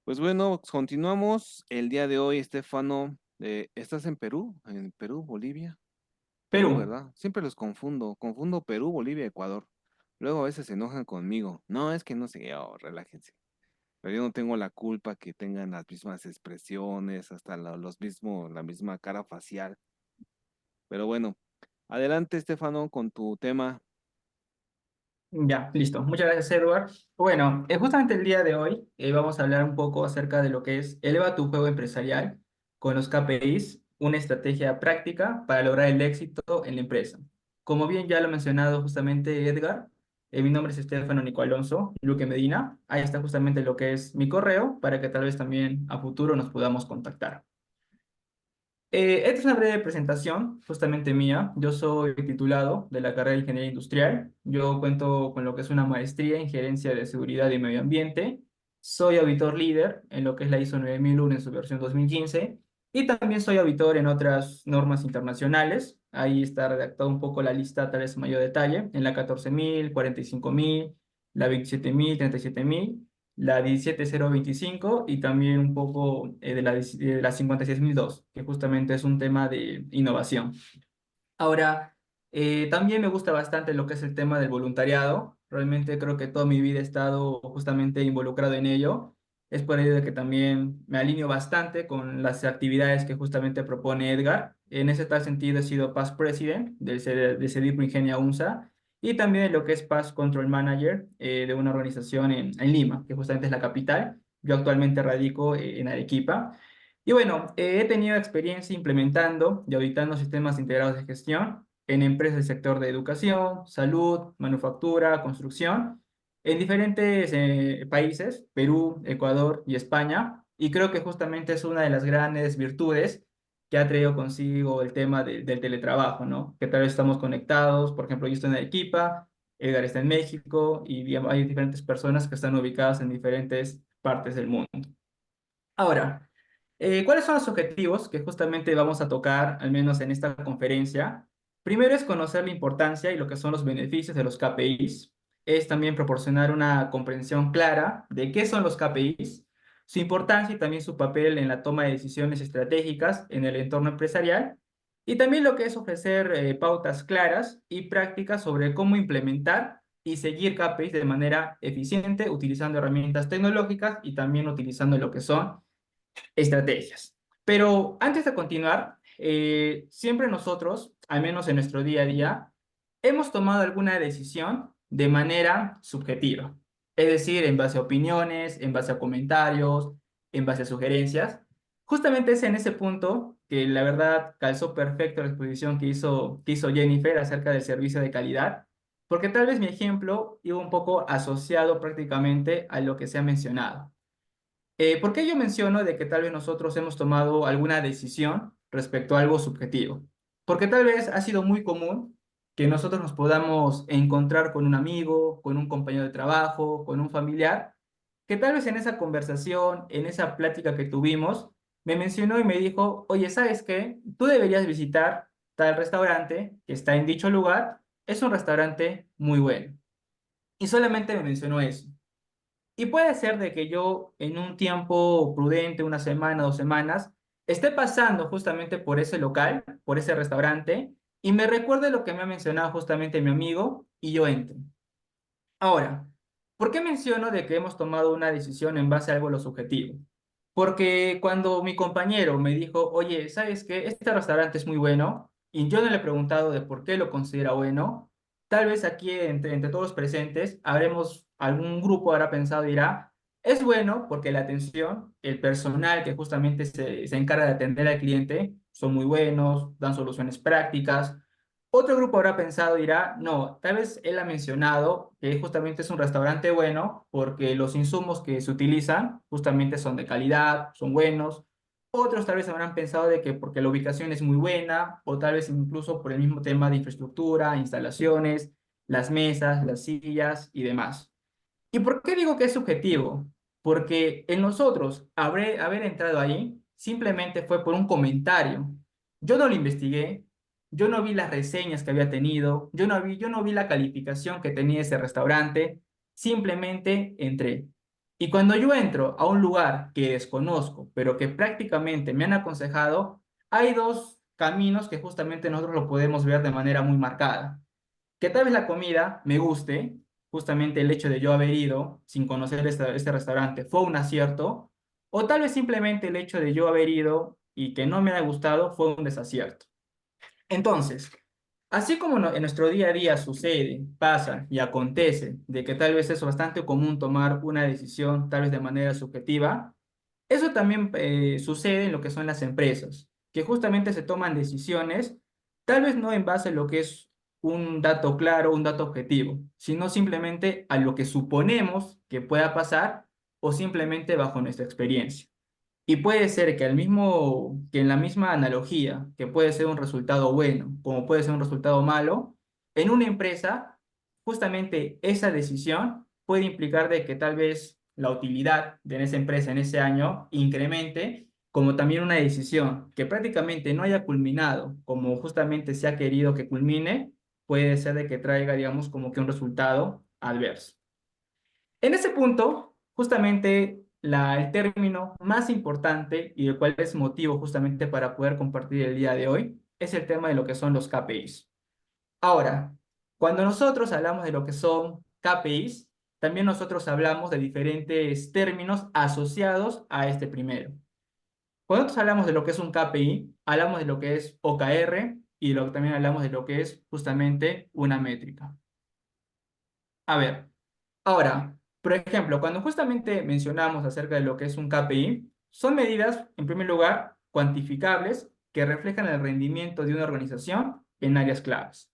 Pues bueno, continuamos el día de hoy, Estefano. ¿Estás en Perú? ¿En Perú, Bolivia? Perú, Perú. ¿verdad? Siempre los confundo. Confundo Perú, Bolivia, Ecuador. Luego a veces se enojan conmigo. No, es que no sé, oh, relájense. Pero yo no tengo la culpa que tengan las mismas expresiones, hasta los mismos, la misma cara facial. Pero bueno, adelante, Estefano, con tu tema. Ya, listo. Muchas gracias, Edward. Bueno, justamente el día de hoy vamos a hablar un poco acerca de lo que es Eleva tu juego empresarial con los KPIs, una estrategia práctica para lograr el éxito en la empresa. Como bien ya lo ha mencionado justamente Edgar, mi nombre es Estefano Nico Alonso Luque Medina. Ahí está justamente lo que es mi correo para que tal vez también a futuro nos podamos contactar. Esta es una breve presentación, justamente mía. Yo soy titulado de la carrera de Ingeniería Industrial. Yo cuento con lo que es una maestría en Gerencia de Seguridad y Medio Ambiente. Soy auditor líder en lo que es la ISO 9001 en su versión 2015. Y también soy auditor en otras normas internacionales. Ahí está redactado un poco la lista, tal vez en mayor detalle, en la 14.000, 45.000, la 27.000, 37.000, la 17025 y también un poco de la 56.002, que justamente es un tema de innovación. Ahora, también me gusta bastante lo que es el tema del voluntariado. Realmente creo que toda mi vida he estado justamente involucrado en ello. Es por ello de que también me alineo bastante con las actividades que justamente propone Edgar. En ese tal sentido he sido Past President de CEDIPRO Ingenia UNSA y también en lo que es Past Control Manager de una organización en Lima, que justamente es la capital. Yo actualmente radico en Arequipa. Y bueno, he tenido experiencia implementando y auditando sistemas integrados de gestión en empresas del sector de educación, salud, manufactura, construcción, en diferentes países, Perú, Ecuador y España. Y creo que justamente es una de las grandes virtudes que ha traído consigo el tema del teletrabajo, ¿no? Que tal vez estamos conectados, por ejemplo, yo estoy en Arequipa, Edgar está en México y digamos, hay diferentes personas que están ubicadas en diferentes partes del mundo. Ahora, ¿cuáles son los objetivos que justamente vamos a tocar, al menos en esta conferencia? Primero es conocer la importancia y lo que son los beneficios de los KPIs. Es también proporcionar una comprensión clara de qué son los KPIs, su importancia y también su papel en la toma de decisiones estratégicas en el entorno empresarial. Y también lo que es ofrecer pautas claras y prácticas sobre cómo implementar y seguir KPIs de manera eficiente utilizando herramientas tecnológicas y también utilizando lo que son estrategias. Pero antes de continuar, siempre nosotros, al menos en nuestro día a día, hemos tomado alguna decisión de manera subjetiva. Es decir, en base a opiniones, en base a comentarios, en base a sugerencias. Justamente es en ese punto que la verdad calzó perfecto la exposición que hizo Jennifer acerca del servicio de calidad, porque tal vez mi ejemplo iba un poco asociado prácticamente a lo que se ha mencionado. ¿Por qué yo menciono de que tal vez nosotros hemos tomado alguna decisión respecto a algo subjetivo? Porque tal vez ha sido muy común que nosotros nos podamos encontrar con un amigo, con un compañero de trabajo, con un familiar, que tal vez en esa conversación, en esa plática que tuvimos, me mencionó y me dijo, oye, ¿sabes qué? Tú deberías visitar tal restaurante que está en dicho lugar. Es un restaurante muy bueno. Y solamente me mencionó eso. Y puede ser de que yo en un tiempo prudente, una semana, 2 semanas, esté pasando justamente por ese local, por ese restaurante, y me recuerde lo que me ha mencionado justamente mi amigo, y yo entre. Ahora, ¿por qué menciono de que hemos tomado una decisión en base a algo lo subjetivo? Porque cuando mi compañero me dijo, oye, ¿sabes qué? Este restaurante es muy bueno, y yo no le he preguntado de por qué lo considera bueno, tal vez aquí entre todos los presentes, habremos, algún grupo habrá pensado, dirá, es bueno porque la atención, el personal que justamente se encarga de atender al cliente, son muy buenos, dan soluciones prácticas. Otro grupo habrá pensado, dirá, no, tal vez él ha mencionado que justamente es un restaurante bueno porque los insumos que se utilizan justamente son de calidad, son buenos. Otros tal vez habrán pensado de que porque la ubicación es muy buena o tal vez incluso por el mismo tema de infraestructura, instalaciones, las mesas, las sillas y demás. ¿Y por qué digo que es subjetivo? Porque en nosotros haber entrado ahí simplemente fue por un comentario. Yo no lo investigué, yo no vi las reseñas que había tenido, yo no vi la calificación que tenía ese restaurante, simplemente entré. Y cuando yo entro a un lugar que desconozco, pero que prácticamente me han aconsejado, hay dos caminos que justamente nosotros lo podemos ver de manera muy marcada. Que tal vez la comida me guste, justamente el hecho de yo haber ido sin conocer este restaurante fue un acierto, o tal vez simplemente el hecho de yo haber ido y que no me haya gustado fue un desacierto. Entonces, así como en nuestro día a día sucede, pasa y acontece de que tal vez es bastante común tomar una decisión tal vez de manera subjetiva, eso también sucede en lo que son las empresas, que justamente se toman decisiones, tal vez no en base a lo que es un dato claro, un dato objetivo, sino simplemente a lo que suponemos que pueda pasar o simplemente bajo nuestra experiencia. Y puede ser que que en la misma analogía, que puede ser un resultado bueno, como puede ser un resultado malo, en una empresa, justamente esa decisión puede implicar de que tal vez la utilidad de esa empresa en ese año incremente, como también una decisión que prácticamente no haya culminado como justamente se ha querido que culmine, puede ser de que traiga, digamos, como que un resultado adverso. En ese punto, justamente el término más importante y el cual es motivo justamente para poder compartir el día de hoy es el tema de lo que son los KPIs. Ahora, cuando nosotros hablamos de lo que son KPIs, también nosotros hablamos de diferentes términos asociados a este primero. Cuando nosotros hablamos de lo que es un KPI, hablamos de lo que es OKR y también hablamos de lo que es justamente una métrica. A ver. Ahora, por ejemplo, cuando justamente mencionamos acerca de lo que es un KPI, son medidas, en primer lugar, cuantificables que reflejan el rendimiento de una organización en áreas claves.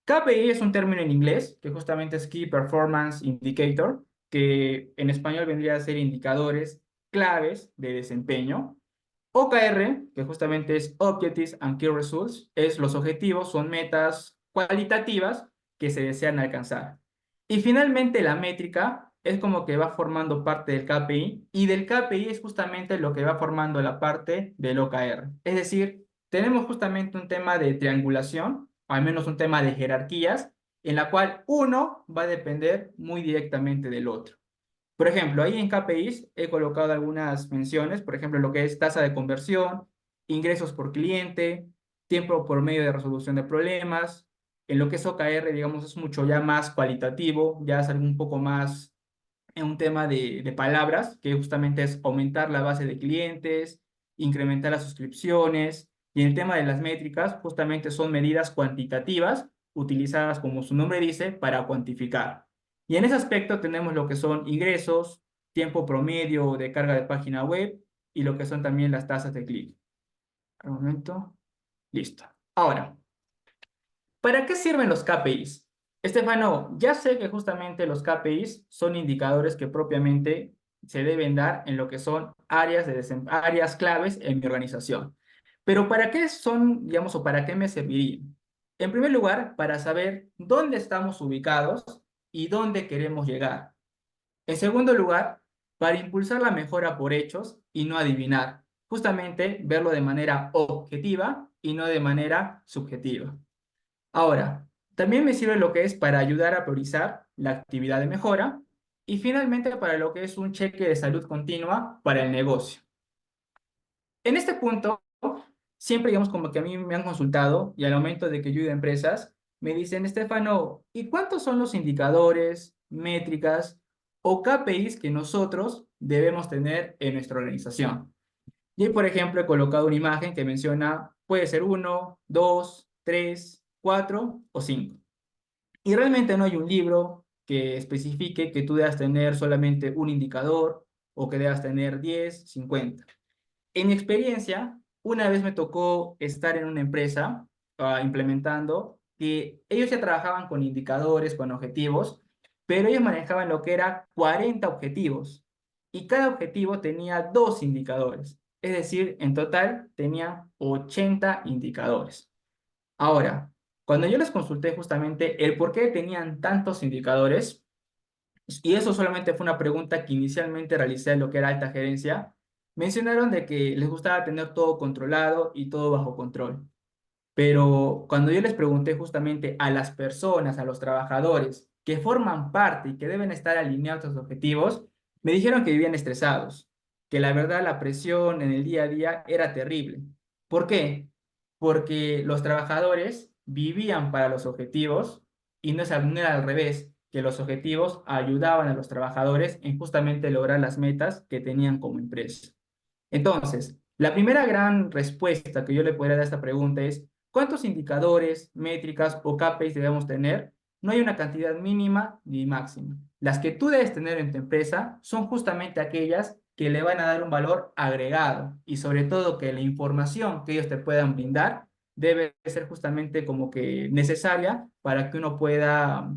KPI es un término en inglés que justamente es Key Performance Indicator, que en español vendría a ser indicadores claves de desempeño. OKR, que justamente es Objectives and Key Results, es los objetivos, son metas cualitativas que se desean alcanzar. Y finalmente la métrica es como que va formando parte del KPI y del KPI es justamente lo que va formando la parte del OKR. Es decir, tenemos justamente un tema de triangulación, al menos un tema de jerarquías, en la cual uno va a depender muy directamente del otro. Por ejemplo, ahí en KPIs he colocado algunas menciones, por ejemplo, lo que es tasa de conversión, ingresos por cliente, tiempo por medio de resolución de problemas. En lo que es OKR, digamos, es mucho ya más cualitativo, ya es algo un poco más en un tema de palabras, que justamente es aumentar la base de clientes, incrementar las suscripciones. Y en el tema de las métricas, justamente son medidas cuantitativas utilizadas, como su nombre dice, para cuantificar. Y en ese aspecto tenemos lo que son ingresos, tiempo promedio de carga de página web y lo que son también las tasas de clic. Un momento. Listo. Ahora, ¿para qué sirven los KPIs? Estefano, ya sé que justamente los KPIs son indicadores que propiamente se deben dar en lo que son áreas claves en mi organización. Pero ¿para qué son, digamos, o para qué me servirían? En primer lugar, para saber dónde estamos ubicados y dónde queremos llegar. En segundo lugar, para impulsar la mejora por hechos y no adivinar. Justamente verlo de manera objetiva y no de manera subjetiva. Ahora, también me sirve lo que es para ayudar a priorizar la actividad de mejora y finalmente para lo que es un cheque de salud continua para el negocio. En este punto, siempre digamos como que a mí me han consultado y al momento de que yo he ido a empresas, me dicen, Estefano, ¿y cuántos son los indicadores, métricas o KPIs que nosotros debemos tener en nuestra organización? Y ahí, por ejemplo, he colocado una imagen que menciona, puede ser uno, dos, tres, cuatro o cinco. Y realmente no hay un libro que especifique que tú debas tener solamente un indicador o que debas tener 10, 50. En mi experiencia, una vez me tocó estar en una empresa implementando que ellos ya trabajaban con indicadores, con objetivos, pero ellos manejaban lo que era 40 objetivos y cada objetivo tenía dos indicadores. Es decir, en total tenía 80 indicadores. Ahora, cuando yo les consulté justamente el por qué tenían tantos indicadores, y eso solamente fue una pregunta que inicialmente realicé en lo que era alta gerencia, mencionaron de que les gustaba tener todo controlado y todo bajo control. Pero cuando yo les pregunté justamente a las personas, a los trabajadores que forman parte y que deben estar alineados a sus objetivos, Me dijeron que vivían estresados, que la verdad la presión en el día a día era terrible. ¿Por qué? Porque los trabajadores vivían para los objetivos y no era al revés, que los objetivos ayudaban a los trabajadores en justamente lograr las metas que tenían como empresa. Entonces, la primera gran respuesta que yo le podría dar a esta pregunta es, ¿cuántos indicadores, métricas o KPIs debemos tener? No hay una cantidad mínima ni máxima. Las que tú debes tener en tu empresa son justamente aquellas que le van a dar un valor agregado y sobre todo que la información que ellos te puedan brindar debe ser justamente como que necesaria para que uno pueda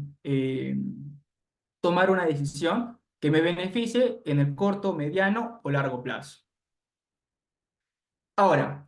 tomar una decisión que me beneficie en el corto, mediano o largo plazo. Ahora,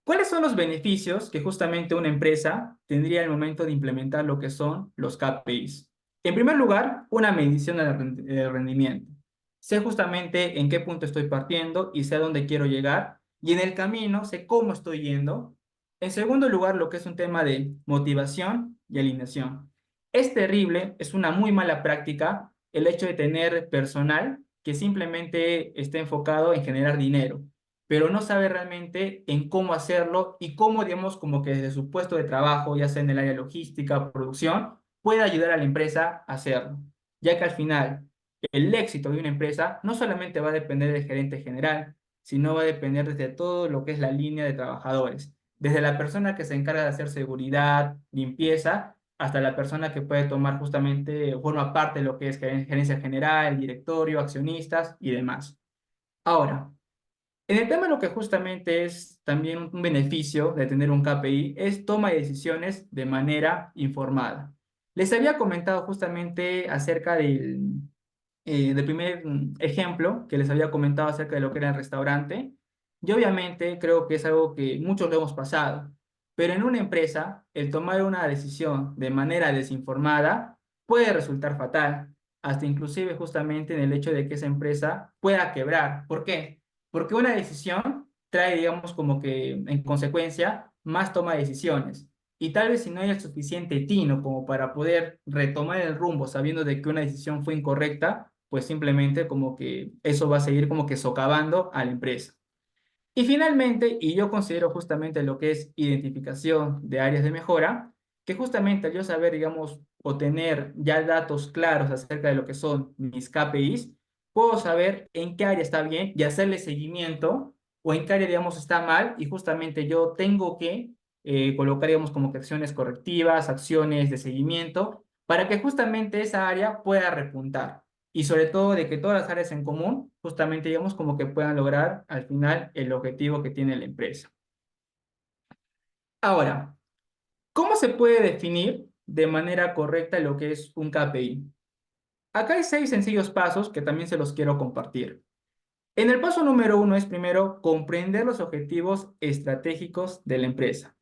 ¿cuáles son los beneficios que justamente una empresa tendría al momento de implementar lo que son los KPIs? En primer lugar, una medición del rendimiento. Sé justamente en qué punto estoy partiendo y sé a dónde quiero llegar. Y en el camino sé cómo estoy yendo. En segundo lugar, lo que es un tema de motivación y alineación. Es terrible, es una muy mala práctica el hecho de tener personal que simplemente esté enfocado en generar dinero, pero no sabe realmente en cómo hacerlo y cómo, digamos, como que desde su puesto de trabajo, ya sea en el área logística o producción, puede ayudar a la empresa a hacerlo. Ya que al final, el éxito de una empresa no solamente va a depender del gerente general, sino va a depender desde todo lo que es la línea de trabajadores, desde la persona que se encarga de hacer seguridad, limpieza, hasta la persona que puede tomar justamente, forma parte de lo que es gerencia general, directorio, accionistas y demás. Ahora, en el tema de lo que justamente es también un beneficio de tener un KPI es toma de decisiones de manera informada. Les había comentado justamente acerca del primer ejemplo que les había comentado acerca de lo que era el restaurante. Y obviamente creo que es algo que muchos lo hemos pasado, pero en una empresa el tomar una decisión de manera desinformada puede resultar fatal, hasta inclusive justamente en el hecho de que esa empresa pueda quebrar. ¿Por qué? Porque una decisión trae, digamos, como que en consecuencia más toma de decisiones. Y tal vez si no hay el suficiente tino como para poder retomar el rumbo sabiendo de que una decisión fue incorrecta, pues simplemente como que eso va a seguir como que socavando a la empresa. Y finalmente, y yo considero justamente lo que es identificación de áreas de mejora, que justamente al yo saber, digamos, o tener ya datos claros acerca de lo que son mis KPIs, puedo saber en qué área está bien y hacerle seguimiento o en qué área, digamos, está mal y justamente yo tengo que colocar, digamos, como que acciones correctivas, acciones de seguimiento, para que justamente esa área pueda repuntar y sobre todo de que todas las áreas en común, justamente digamos como que puedan lograr al final el objetivo que tiene la empresa. Ahora, ¿cómo se puede definir de manera correcta lo que es un KPI? Acá hay 6 sencillos pasos que también se los quiero compartir. En el paso número 1 es primero comprender los objetivos estratégicos de la empresa.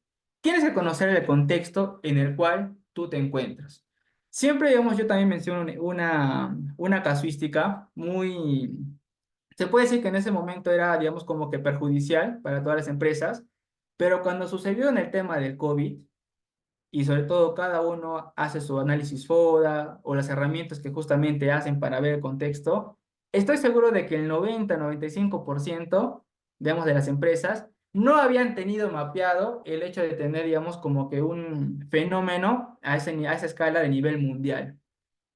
Tienes que conocer el contexto en el cual tú te encuentras. Siempre, digamos, yo también menciono una casuística muy. Se puede decir que en ese momento era, digamos, como que perjudicial para todas las empresas, pero cuando sucedió en el tema del COVID, y sobre todo cada uno hace su análisis FODA o las herramientas que justamente hacen para ver el contexto, estoy seguro de que el 90-95%, digamos, de las empresas no habían tenido mapeado el hecho de tener, digamos, como que un fenómeno a esa escala de nivel mundial.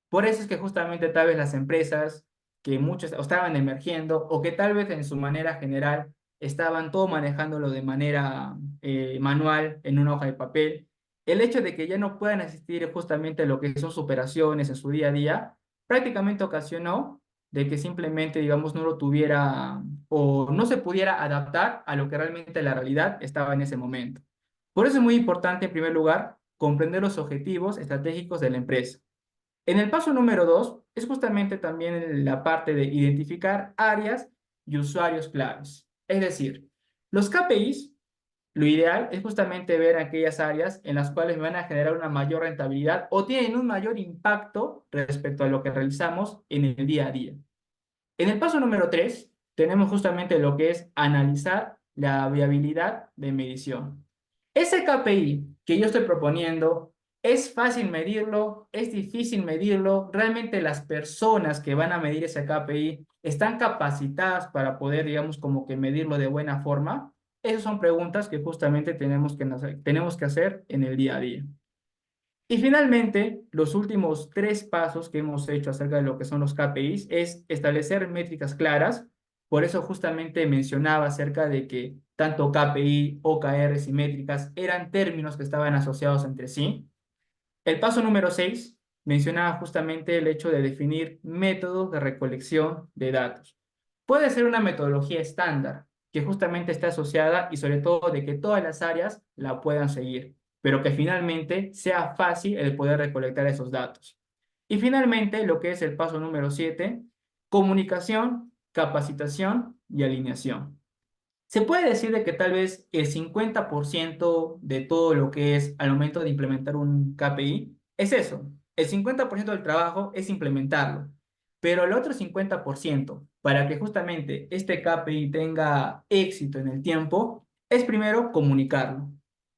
Por eso es que justamente tal vez las empresas que muchos o estaban emergiendo o que tal vez en su manera general estaban todo manejándolo de manera manual en una hoja de papel, el hecho de que ya no puedan asistir justamente a lo que son sus operaciones en su día a día, prácticamente ocasionó de que simplemente, digamos, no lo tuviera o no se pudiera adaptar a lo que realmente la realidad estaba en ese momento. Por eso es muy importante, en primer lugar, comprender los objetivos estratégicos de la empresa. En el paso número 2 es justamente también la parte de identificar áreas y usuarios claves. Es decir, los KPIs, lo ideal es justamente ver aquellas áreas en las cuales me van a generar una mayor rentabilidad o tienen un mayor impacto respecto a lo que realizamos en el día a día. En el paso número 3 tenemos justamente lo que es analizar la viabilidad de medición. Ese KPI que yo estoy proponiendo ¿Es fácil medirlo? ¿Es difícil medirlo? ¿Realmente las personas que van a medir ese KPI están capacitadas para poder, digamos, como que medirlo de buena forma? Esas son preguntas que justamente tenemos que hacer en el día a día. Y finalmente, los últimos tres pasos que hemos hecho acerca de lo que son los KPIs es establecer métricas claras. Por eso justamente mencionaba acerca de que tanto KPI, OKRs y métricas eran términos que estaban asociados entre sí. El paso número 6 mencionaba justamente el hecho de definir métodos de recolección de datos. Puede ser una metodología estándar que justamente esté asociada y sobre todo de que todas las áreas la puedan seguir, pero que finalmente sea fácil el poder recolectar esos datos. Y finalmente, lo que es el paso número 7, comunicación, capacitación y alineación. Se puede decir de que tal vez el 50% de todo lo que es al momento de implementar un KPI es eso. El 50% del trabajo es implementarlo, pero el otro 50% para que justamente este KPI tenga éxito en el tiempo es primero comunicarlo.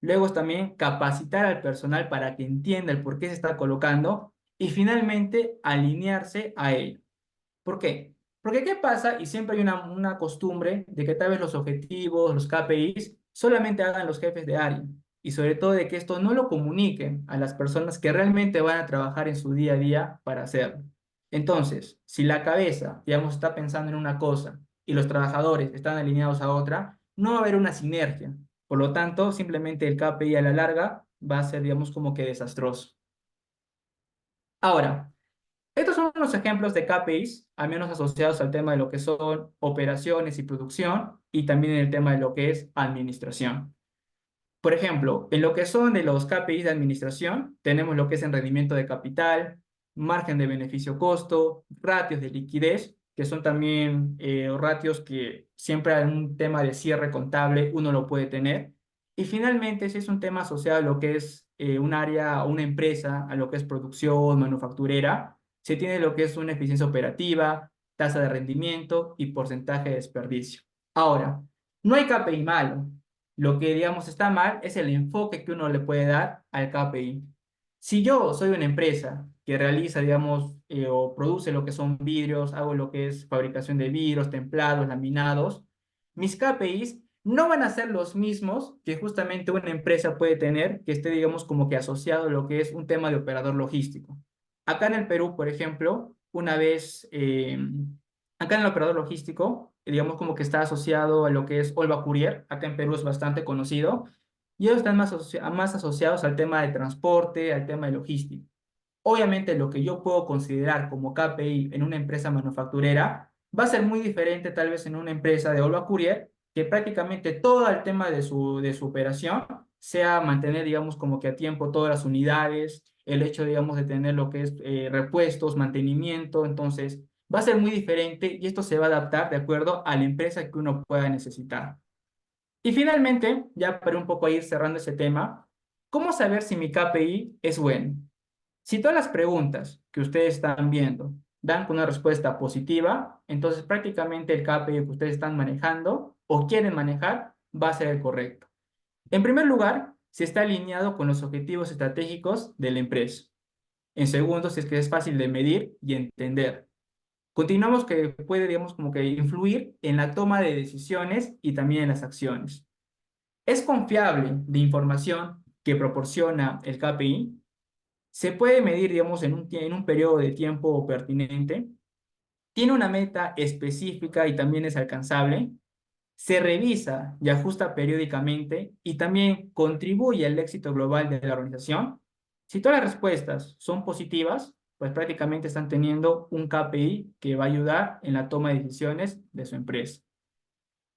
Luego es también capacitar al personal para que entienda el por qué se está colocando y finalmente alinearse a ello. ¿Por qué? Porque ¿qué pasa? Y siempre hay una costumbre de que tal vez los objetivos, los KPIs, solamente hagan los jefes de área. Y sobre todo de que esto no lo comuniquen a las personas que realmente van a trabajar en su día a día para hacerlo. Entonces, si la cabeza, digamos, está pensando en una cosa y los trabajadores están alineados a otra, no va a haber una sinergia. Por lo tanto, simplemente el KPI a la larga va a ser, digamos, como que desastroso. Ahora, estos son unos ejemplos de KPIs, al menos asociados al tema de lo que son operaciones y producción, y también en el tema de lo que es administración. Por ejemplo, en lo que son de los KPIs de administración, tenemos lo que es en rendimiento de capital, margen de beneficio-costo, ratios de liquidez, que son también ratios que siempre en un tema de cierre contable uno lo puede tener. Y finalmente, si es un tema asociado a lo que es un área o una empresa, a lo que es producción, manufacturera, se tiene lo que es una eficiencia operativa, tasa de rendimiento y porcentaje de desperdicio. Ahora, no hay KPI malo. Lo que, digamos, está mal es el enfoque que uno le puede dar al KPI. Si yo soy una empresa que realiza, digamos, o produce lo que son vidrios, hago lo que es fabricación de vidrios, templados, laminados, mis KPIs no van a ser los mismos que justamente una empresa puede tener que esté, digamos, como que asociado a lo que es un tema de operador logístico. Acá en el Perú, por ejemplo, una vez, acá en el operador logístico, digamos como que está asociado a lo que es Olva Courier, acá en Perú es bastante conocido, y ellos están más asociados al tema de transporte, al tema de logística. Obviamente lo que yo puedo considerar como KPI en una empresa manufacturera va a ser muy diferente tal vez en una empresa de Olva Courier, que prácticamente todo el tema de su operación sea mantener, digamos, como que a tiempo todas las unidades, el hecho, digamos, de tener lo que es repuestos, mantenimiento, entonces va a ser muy diferente y esto se va a adaptar de acuerdo a la empresa que uno pueda necesitar. Y finalmente, ya para un poco ir cerrando ese tema, ¿cómo saber si mi KPI es bueno? Si todas las preguntas que ustedes están viendo dan con una respuesta positiva, entonces prácticamente el KPI que ustedes están manejando o quieren manejar va a ser el correcto. En primer lugar, si está alineado con los objetivos estratégicos de la empresa. En segundo, si es que es fácil de medir y entender. Continuamos que puede, digamos, como que influir en la toma de decisiones y también en las acciones. ¿Es confiable de información que proporciona el KPI? Se puede medir, digamos, en un periodo de tiempo pertinente. Tiene una meta específica y también es alcanzable. Se revisa y ajusta periódicamente y también contribuye al éxito global de la organización. Si todas las respuestas son positivas, pues prácticamente están teniendo un KPI que va a ayudar en la toma de decisiones de su empresa.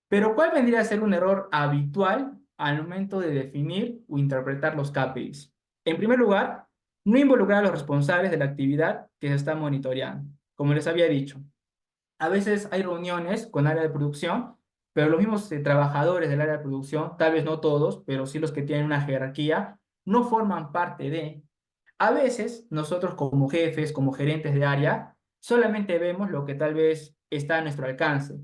Pero ¿cuál vendría a ser un error habitual al momento de definir o interpretar los KPIs? En primer lugar, no involucrar a los responsables de la actividad que se está monitoreando. Como les había dicho, a veces hay reuniones con área de producción, pero los mismos trabajadores del área de producción, tal vez no todos, pero sí los que tienen una jerarquía, no forman parte de. A veces nosotros como jefes, como gerentes de área, solamente vemos lo que tal vez está a nuestro alcance,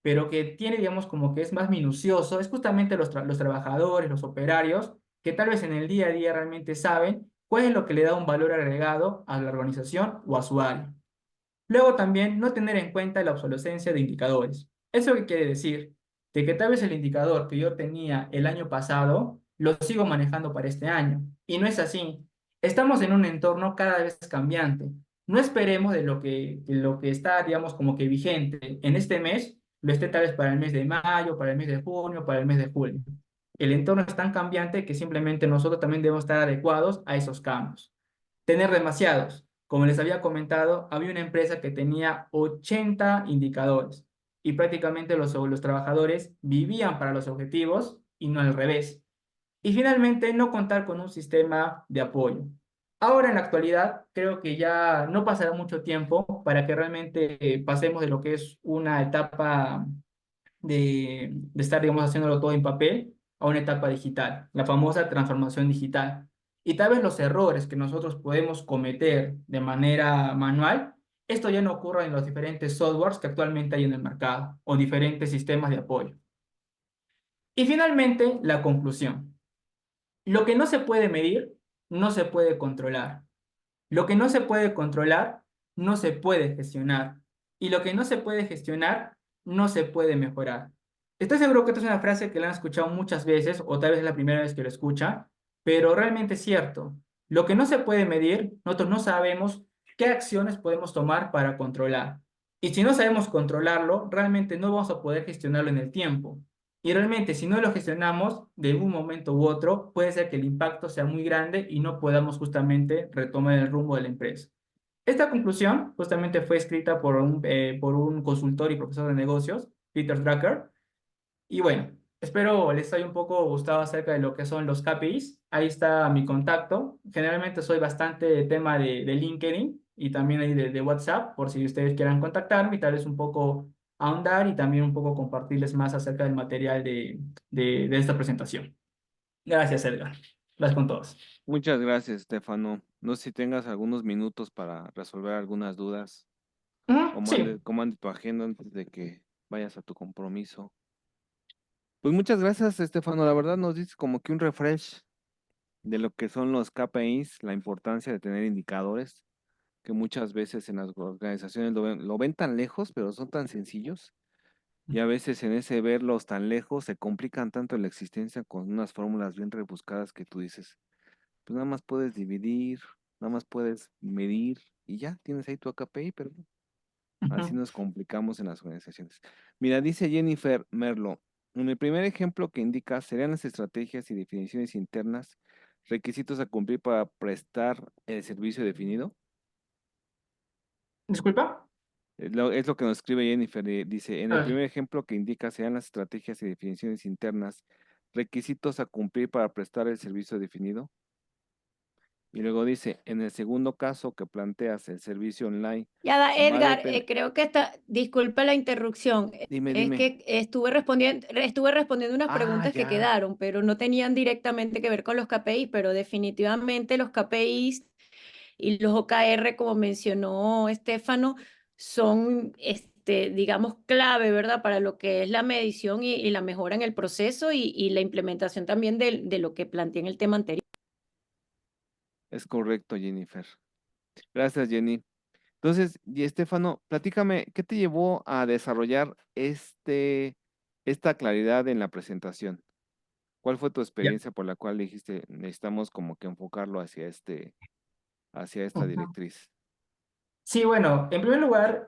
pero que tiene, digamos, como que es más minucioso, es justamente los trabajadores, los operarios, que tal vez en el día a día realmente saben cuál es lo que le da un valor agregado a la organización o a su área. Luego también no tener en cuenta la obsolescencia de indicadores. ¿Eso qué quiere decir? De que tal vez el indicador que yo tenía el año pasado lo sigo manejando para este año. Y no es así. Estamos en un entorno cada vez cambiante. No esperemos de lo que está, digamos, como que vigente en este mes, lo esté tal vez para el mes de mayo, para el mes de junio, para el mes de julio. El entorno es tan cambiante que simplemente nosotros también debemos estar adecuados a esos cambios. Tener demasiados. Como les había comentado, había una empresa que tenía 80 indicadores y prácticamente los trabajadores vivían para los objetivos y no al revés. Y finalmente, no contar con un sistema de apoyo. Ahora, en la actualidad, creo que ya no pasará mucho tiempo para que realmente pasemos de lo que es una etapa de estar, digamos, haciéndolo todo en papel a una etapa digital, la famosa transformación digital. Y tal vez los errores que nosotros podemos cometer de manera manual, esto ya no ocurre en los diferentes softwares que actualmente hay en el mercado o diferentes sistemas de apoyo. Y finalmente, la conclusión. Lo que no se puede medir, no se puede controlar. Lo que no se puede controlar, no se puede gestionar. Y lo que no se puede gestionar, no se puede mejorar. Estoy seguro que esta es una frase que la han escuchado muchas veces, o tal vez es la primera vez que lo escucha, pero realmente es cierto. Lo que no se puede medir, nosotros no sabemos qué acciones podemos tomar para controlar. Y si no sabemos controlarlo, realmente no vamos a poder gestionarlo en el tiempo. Y realmente, si no lo gestionamos de un momento u otro, puede ser que el impacto sea muy grande y no podamos justamente retomar el rumbo de la empresa. Esta conclusión justamente fue escrita por un consultor y profesor de negocios, Peter Drucker. Y bueno, espero les haya un poco gustado acerca de lo que son los KPIs. Ahí está mi contacto. Generalmente soy bastante de tema de LinkedIn y también ahí de WhatsApp, por si ustedes quieran contactarme y tal vez un poco ahondar y también un poco compartirles más acerca del material de esta presentación. Gracias, Edgar. Gracias con todos. Muchas gracias, Estefano. No sé si tengas algunos minutos para resolver algunas dudas Ujú, sí. cómo ande tu agenda antes de que vayas a tu compromiso. Pues muchas gracias, Estefano. La verdad nos dices como que un refresh de lo que son los KPIs, la importancia de tener indicadores, que muchas veces en las organizaciones lo ven tan lejos, pero son tan sencillos. Y a veces en ese verlos tan lejos se complican tanto la existencia con unas fórmulas bien rebuscadas que tú dices, pues nada más puedes dividir, nada más puedes medir y ya tienes ahí tu KPI, pero así Ujú. nos complicamos en las organizaciones. Mira, dice Jennifer Merlo, en el primer ejemplo que indica serían las estrategias y definiciones internas, requisitos a cumplir para prestar el servicio definido. Disculpa. Es lo que nos escribe Jennifer. Dice, en A el ver. primer ejemplo que indica serían las estrategias y definiciones internas, requisitos a cumplir para prestar el servicio definido. Y luego dice, en el segundo caso que planteas el servicio online, Ya da, va a Edgar, depender. creo que está, disculpa la interrupción, Dime, es dime. que estuve respondiendo unas Ah, preguntas que ya. quedaron, pero no tenían directamente que ver con los KPIs, pero definitivamente los KPIs y los OKR, como mencionó Estefano, son, digamos, clave, ¿verdad? Para lo que es la medición y la mejora en el proceso y la implementación también de lo que planteé en el tema anterior. Es correcto, Jennifer. Gracias, Jenny. Entonces, y Estefano, platícame, ¿qué te llevó a desarrollar esta claridad en la presentación? ¿Cuál fue tu Ya. experiencia por la cual dijiste, necesitamos como que enfocarlo hacia esta directriz? Sí, bueno, en primer lugar,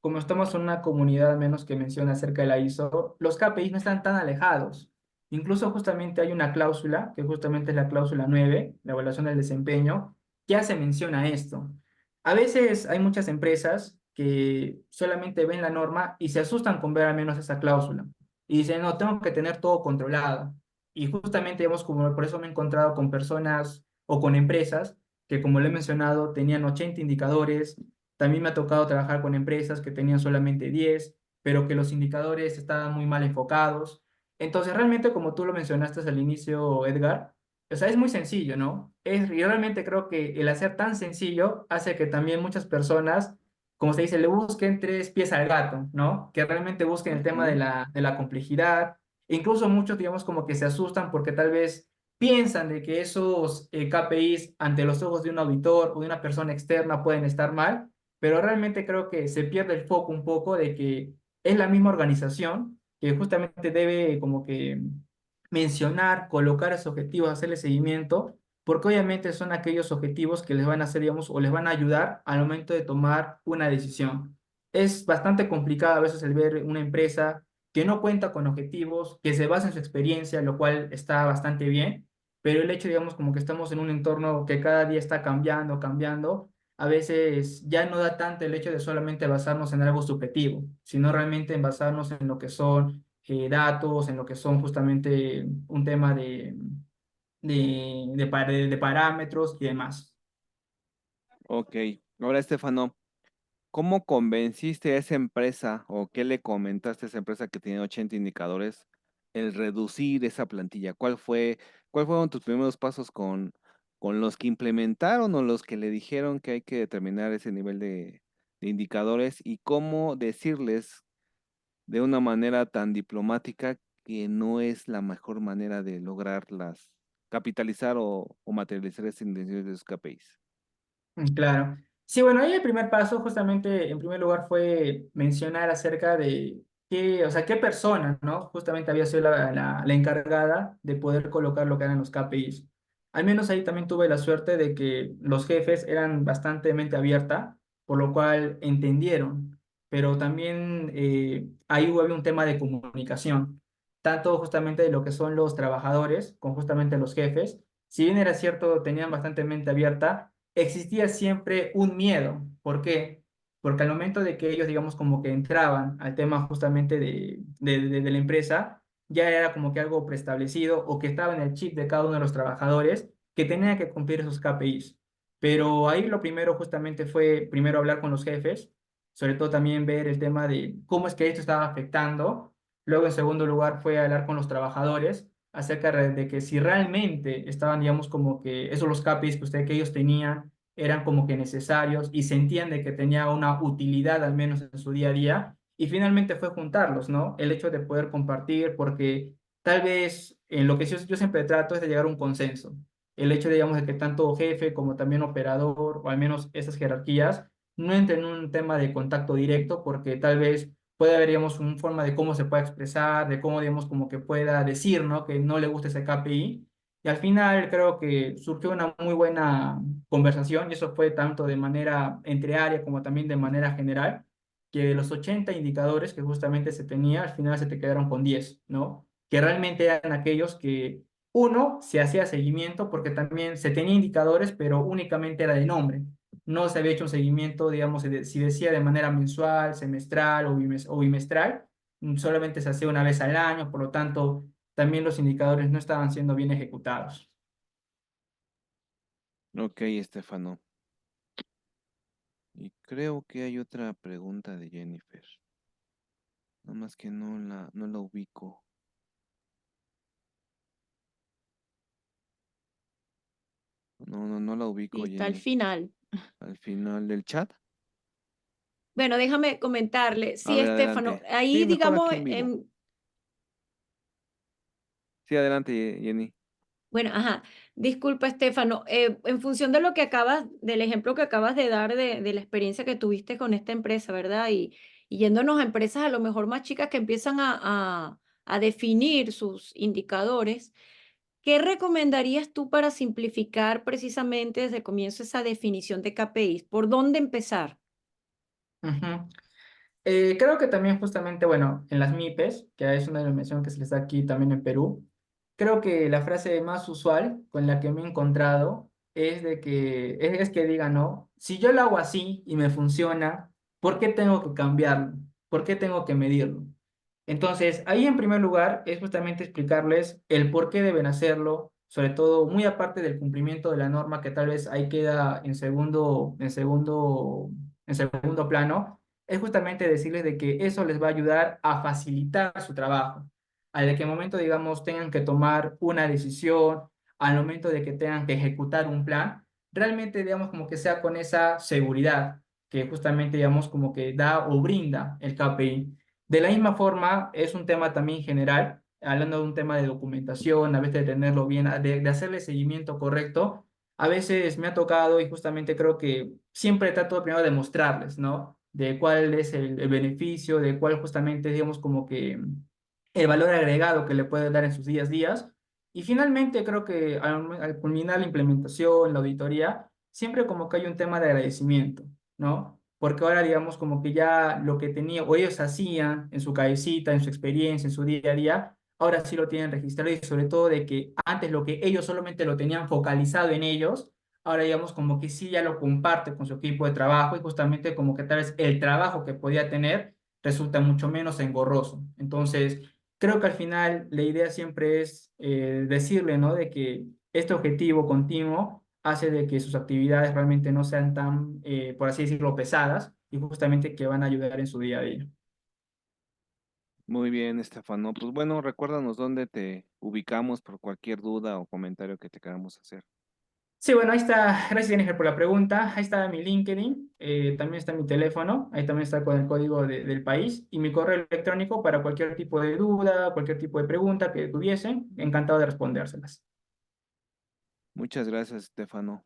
como estamos en una comunidad al menos que menciona acerca de la ISO, los KPIs no están tan alejados. Incluso justamente hay una cláusula, que justamente es la cláusula 9, la evaluación del desempeño, que hace mención a esto. A veces hay muchas empresas que solamente ven la norma y se asustan con ver al menos esa cláusula. Y dicen, no, tengo que tener todo controlado. Y justamente, digamos, como por eso me he encontrado con personas o con empresas que como le he mencionado, tenían 80 indicadores. También me ha tocado trabajar con empresas que tenían solamente 10, pero que los indicadores estaban muy mal enfocados. Entonces, realmente, como tú lo mencionaste al inicio, Edgar, o sea, es muy sencillo, ¿no? Y realmente creo que el hacer tan sencillo hace que también muchas personas, como se dice, le busquen tres pies al gato, ¿no? Que realmente busquen el tema Ujú. de la complejidad. E incluso muchos, digamos, como que se asustan porque tal vez piensan de que esos KPIs ante los ojos de un auditor o de una persona externa pueden estar mal, pero realmente creo que se pierde el foco un poco de que es la misma organización que justamente debe como que mencionar, colocar esos objetivos, hacerle seguimiento, porque obviamente son aquellos objetivos que les van a hacer, digamos, o les van a ayudar al momento de tomar una decisión. Es bastante complicado a veces el ver una empresa que no cuenta con objetivos, que se basa en su experiencia, lo cual está bastante bien, pero el hecho, digamos, como que estamos en un entorno que cada día está cambiando, cambiando, a veces ya no da tanto el hecho de solamente basarnos en algo subjetivo, sino realmente en basarnos en lo que son datos, en lo que son justamente un tema de parámetros y demás. Ok, ahora Estefano, ¿cómo convenciste a esa empresa o qué le comentaste a esa empresa que tenía 80 indicadores el reducir esa plantilla? ¿Cuál fueron tus primeros pasos con los que implementaron o los que le dijeron que hay que determinar ese nivel de indicadores y cómo decirles de una manera tan diplomática que no es la mejor manera de lograrlas, capitalizar o materializar esas intenciones de sus KPIs? Claro. Sí, bueno, ahí el primer paso justamente, en primer lugar, fue mencionar acerca de qué, o sea, qué persona, ¿no? Justamente había sido la encargada de poder colocar lo que eran los KPIs. Al menos ahí también tuve la suerte de que los jefes eran bastante mente abierta, por lo cual entendieron, pero también ahí hubo un tema de comunicación, tanto justamente de lo que son los trabajadores con justamente los jefes. Si bien era cierto, tenían bastante mente abierta, existía siempre un miedo. ¿Por qué? Porque al momento de que ellos, digamos, como que entraban al tema justamente de la empresa, ya era como que algo preestablecido o que estaba en el chip de cada uno de los trabajadores que tenía que cumplir esos KPIs. Pero ahí lo primero justamente fue primero hablar con los jefes, sobre todo también ver el tema de cómo es que esto estaba afectando. Luego, en segundo lugar, fue hablar con los trabajadores acerca de que si realmente estaban, digamos, como que esos los KPIs que ellos tenían eran como que necesarios y sentían de que tenía una utilidad al menos en su día a día. Y finalmente fue juntarlos, ¿no? El hecho de poder compartir, porque tal vez en lo que yo siempre trato es de llegar a un consenso. El hecho, digamos, de que tanto jefe como también operador, o al menos esas jerarquías, no entren en un tema de contacto directo, porque tal vez puede haber, digamos, una forma de cómo se pueda expresar, de cómo, digamos, como que pueda decir, ¿no? Que no le gusta ese KPI. Y al final creo que surgió una muy buena conversación y eso fue tanto de manera entre área como también de manera general, que de los 80 indicadores que justamente se tenía, al final se te quedaron con 10, ¿no? Que realmente eran aquellos que uno se hacía seguimiento porque también se tenía indicadores, pero únicamente era de nombre. No se había hecho un seguimiento, digamos, si decía de manera mensual, semestral o bimestral, solamente se hacía una vez al año, por lo tanto, también los indicadores no estaban siendo bien ejecutados. Ok, Estefano. Y creo que hay otra pregunta de Jennifer. Nada más que no la ubico. No la Y ubico, está al Jenny. final. Al final del chat. Bueno, déjame comentarle. A Sí, ver, Estefano, adelante. Sí, ahí mejor digamos, aquí en vivo. Sí, adelante, Jenny. bueno, ajá, disculpa, Estefano, en función de lo que del ejemplo que acabas de dar de la experiencia que tuviste con esta empresa, ¿verdad? Y yéndonos a empresas a lo mejor más chicas que empiezan a definir sus indicadores, ¿qué recomendarías tú para simplificar precisamente desde el comienzo esa definición de KPIs? ¿Por dónde empezar? Ujú. Creo que también justamente, bueno, en las MIPES, que es una denominación que se les da aquí también en Perú, creo que la frase más usual con la que me he encontrado es de que, es que digan, ¿no? Si yo lo hago así y me funciona, ¿por qué tengo que cambiarlo? ¿Por qué tengo que medirlo? Entonces, ahí en primer lugar es justamente explicarles el por qué deben hacerlo, sobre todo muy aparte del cumplimiento de la norma que tal vez ahí queda en segundo plano, es justamente decirles de que eso les va a ayudar a facilitar su trabajo. Al de que momento, digamos, tengan que tomar una decisión, al momento de que tengan que ejecutar un plan, realmente, digamos, como que sea con esa seguridad que justamente, digamos, como que da o brinda el KPI. De la misma forma, es un tema también general, hablando de un tema de documentación, a veces de tenerlo bien, de hacerle seguimiento correcto, a veces me ha tocado y justamente creo que siempre trato primero de mostrarles, ¿no? De cuál es el beneficio, de cuál justamente, digamos, como que el valor agregado que le puede dar en sus días. Y finalmente creo que al culminar la implementación, la auditoría, siempre como que hay un tema de agradecimiento, ¿no? Porque ahora digamos como que ya lo que tenía o ellos hacían en su cabecita, en su experiencia, en su día a día, ahora sí lo tienen registrado y sobre todo de que antes lo que ellos solamente lo tenían focalizado en ellos, ahora digamos como que sí ya lo comparte con su equipo de trabajo y justamente como que tal vez el trabajo que podía tener resulta mucho menos engorroso. Entonces, creo que al final la idea siempre es decirle, ¿no? De que este objetivo continuo hace de que sus actividades realmente no sean tan, por así decirlo, pesadas y justamente que van a ayudar en su día a día. Muy bien, Estefano. Pues bueno, recuérdanos dónde te ubicamos por cualquier duda o comentario que te queramos hacer. Sí, bueno, ahí está. Gracias, Jennifer, por la pregunta. Ahí está mi LinkedIn, también está mi teléfono, ahí también está con el código del país y mi correo electrónico para cualquier tipo de duda, cualquier tipo de pregunta que tuviesen. Encantado de respondérselas. Muchas gracias, Estefano.